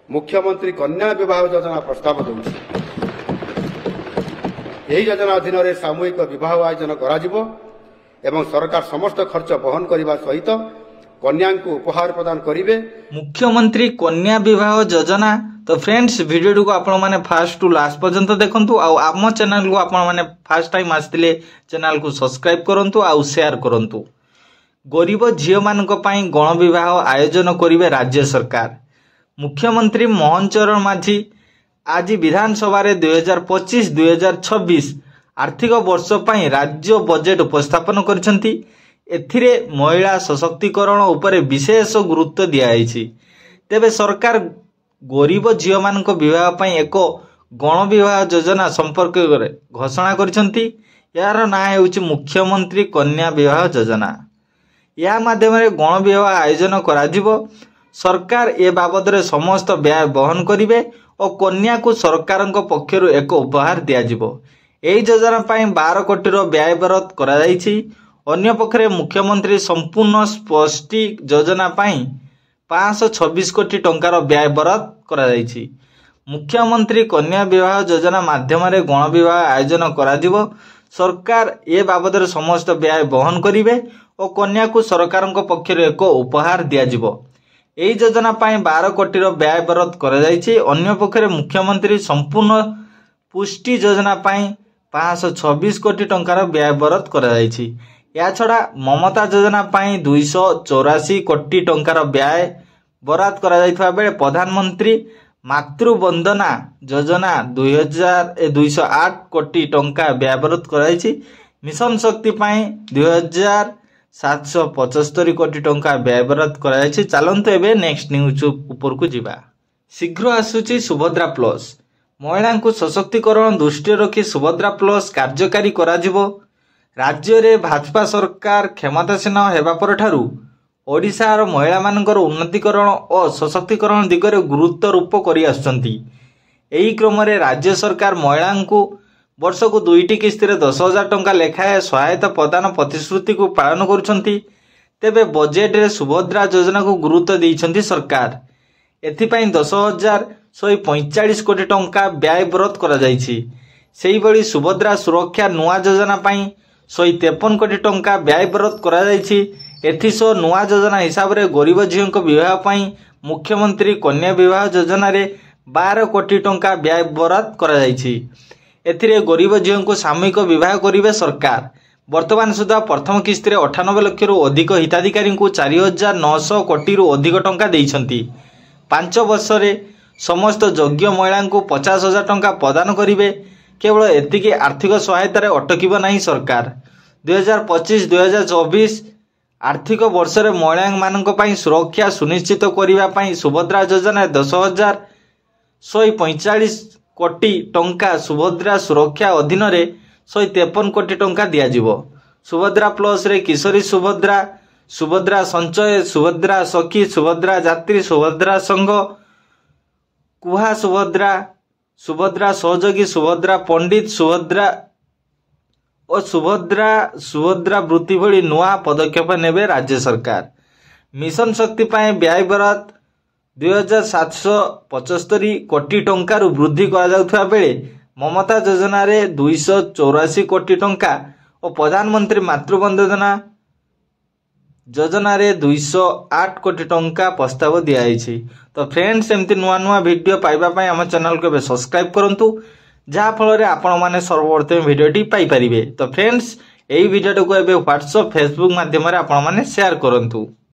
मुख्यमंत्री कन्या विवाह योजना प्रस्ताव दूसरी यही योजना अधीन सामूहिक विवाह आयोजन एवं सरकार समस्त खर्च बहन करने सहित कन्या को उपहार प्रदान करेंगे। मुख्यमंत्री कन्या विवाह योजना। तो फ्रेंड्स वीडियो को आपण माने फास्ट टू लास्ट पर्यंत देखंतु आम चैनल को आपण माने फास्ट टाइम आसतिले चैनल को सब्सक्राइब करंतु आ शेयर करंतु। गरीब झियो मानक पई गण विवाह आयोजन करिवे राज्य सरकार। मुख्यमंत्री मोहन चरण माझी आज विधानसभा 2025-2026 आर्थिक वर्ष पई राज्य बजेट उपस्थापन करछंती। एथिरे महिला सशक्तिकरण उपरे विशेष गुरुत्व दिया जायछि। तेबे सरकार गरीब झियो मानक विवाह पई एक गण विवाह योजना संपर्क घोषणा करछंती। यार ना हेउछि मुख्यमंत्री कन्या विवाह योजना। या माध्यम गण विवाह आयोजन कराजिबो। सरकार ए बाबद समस्त व्यय वहन करिवे और कन्या को सरकार पक्षर एक उपहार दियाजिबो। एही योजना पई 12 कोटी व्यय बराद करा जायछि। अन्य पक्षरे मुख्यमंत्री संपूर्ण स्पष्टी योजना पई 526 कोटी टंकार व्यय बराद करा जायछि। मुख्यमंत्री कन्या विवाह योजना माध्यम गण विवाह आयोजन कराजिबो। सरकार ए बाबद समस्त व्यय वहन करिवे और कन्या को सरकार पक्षर एक उपहार दियाजिबो। एही योजना पई 12 कोटी व्यय बराद करा जायछि। अन्य पक्षरे मुख्यमंत्री संपूर्ण पुष्टि योजना पई 526 कोटी टंकार व्यय बराद करा जायछि। या छड़ा ममता योजना पई 284 कोटी टंकार व्यय बराद करा जायथवा बेले प्रधानमंत्री मातृवंदना योजना 208 कोटी टंका व्यय बराद करा जायछि। मिशन शक्ति पई 2775 कोटी टंका व्यय बराद करा जायछि। चलंतु एबे नेक्स्ट न्यूज ऊपर को जिबा। शीघ्र आसुची सुभद्रा प्लस। महिला को सशक्तिकरण दृष्टि रखी सुभद्रा प्लस कार्यकारी करा जिवो। राज्य रे भाजपा सरकार क्षमतासीन हेबा परठारु ओडिशार महिला मानकर उन्नतिकरण और सशक्तिकरण दिगरे गुरुत्व रूप करि आछंती। एही क्रम रे राज्य सरकार महिला को वर्ष को 2टी किस्ती 10,000 टंका लेखाए सहायता प्रदान प्रतिश्रुति को पालन करुछंती। तेबे बजेट रे सुभद्रा योजना को गुरुत्व देइछंती सरकार। एथिपाई 10,145 कोटी टंका व्यय बराद करा जायछि। सेही बळी सुभद्रा सुरक्षा नुआ योजना पाई 153 कोटी टंका व्यय बराद करा जायछि। एथिसो नुआ योजना हिसाब रे गरीब झियोंक विवाह पाई मुख्यमंत्री कन्या विवाह योजना रे 12 कोटी टंका व्यय बराद करा जायछि। एथिरे गरीब झियोंक सामूहिक विवाह करिवे सरकार। वर्तमान सुधा प्रथम किस्ती 98 लाख रु अधिक हिताधिकारी को 4,900 कोटी रु अधिक टंका देइछंती। 5 वर्ष रे समस्त योग्य महिला को 50,000 टंका प्रदान करिवे। केवल एतिकी आर्थिक सहायता रे अटकिबो नहीं सरकार। 2025-2024 आर्थिक वर्ष रे महिला मानक पई सुरक्षा सुनिश्चित करिवा पई सुभद्रा योजना 10,145 कोटी टंका सुभद्रा सुरक्षा अधीन रे 153 कोटी टंका दिया जिवो। सुभद्रा प्लस रे किशोरी सुभद्रा, सुभद्रा संचय, सुभद्रा सखी, सुभद्रा यात्री, सुभद्रा संघ, कुहा सुभद्रा, सुभद्रा सहयोगी, सुभद्रा पंडित, सुभद्रा और सुभद्रा वृत्ति भली नुआ पदक्षेप नेबे राज्य सरकार। मिशन शक्ति पाए व्यय बराद 2,775 कोटी टंका रु वृद्धि करा जाउथबा बेले ममता योजना रे 284 कोटी टंका और प्रधानमंत्री मातृवंदना योजना रे 208 कोटी टंका प्रस्ताव दिया जायछि। तो फ्रेंड्स एमती नुआ नुआ वीडियो पाइबा पई हम चैनल को सब्सक्राइब करंतु जहा फल रे आपण माने सर्वप्रथम वीडियोटी पाई परिबे। तो फ्रेंड्स एही वीडियो को एबे WhatsApp Facebook माध्यम रे आपण माने शेयर करंतु।